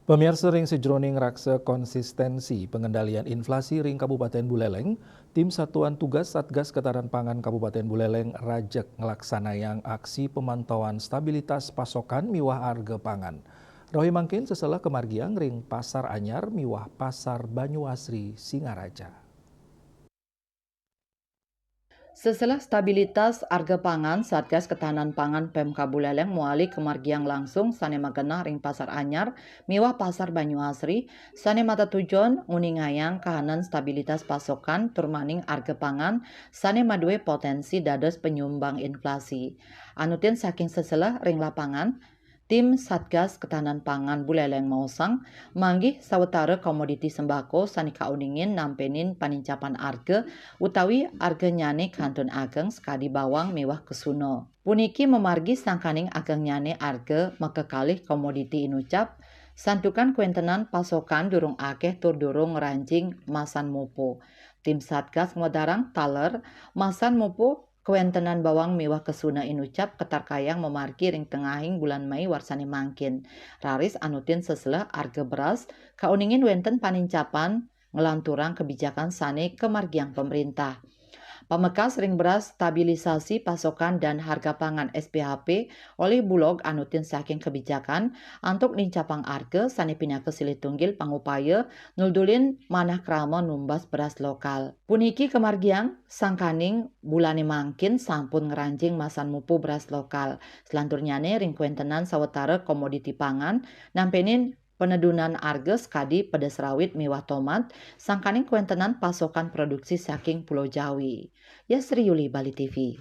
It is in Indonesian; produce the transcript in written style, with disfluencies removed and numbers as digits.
Pemirsa ring sejroning raksa konsistensi pengendalian inflasi ring Kabupaten Buleleng, tim Satuan Tugas Satgas Ketahanan Pangan Kabupaten Buleleng rajek ngelaksanayang aksi pemantauan stabilitas pasokan miwah harga pangan. Rohi mangkin setelah kemargiang ring Pasar Anyar miwah Pasar Banyuasri Singaraja. Setelah stabilitas harga pangan, Satgas Ketahanan Pangan Pemka Buleleng muali kemargiang langsung sane magenah ring Pasar Anyar, miwah Pasar Banyuasri, sane mata tujuan nguningayang kahanan stabilitas pasokan turmaning harga pangan, sane madue potensi dados penyumbang inflasi. Anutin saking seselah ring lapangan, tim Satgas Ketahanan Pangan Buleleng Mausang manggih sawetara komoditi sembako sani kauningin nampenin panincapan harga utawi harga nyane kantun ageng sekadi bawang mewah kesuno. Puniki memargi sangkaning ageng nyane harga mekekalih komoditi inucap santukan kuentenan pasokan durung akeh tur durung rancing masan mupo. Tim Satgas ngodarang taler masan mupo kuentenan bawang mewah kesuna inucap ketarkayang memargi ring tengahing bulan Mei warsani mangkin. Raris anutin seselah harga beras kauningin wenten panincapan ngelanturang kebijakan sane kemargiang pemerintah. Pamekas ring beras stabilisasi pasokan dan harga pangan SPHP oleh Bulog anutin saking kebijakan untuk nincapang harga sane pinake silih tunggil pangupaya nuldulin manah krama numbas beras lokal. Puniki kemargiang sangkaning bulane mangkin sampun ngeranjing masan mupu beras lokal. Selanturnyane ring kuentenan sawetara komoditi pangan nampenin penedunan harga skadi pedas rawit miwah tomat sangkaning kuentenan pasokan produksi saking Pulau Jawi. Yasri Yuli, Bali TV.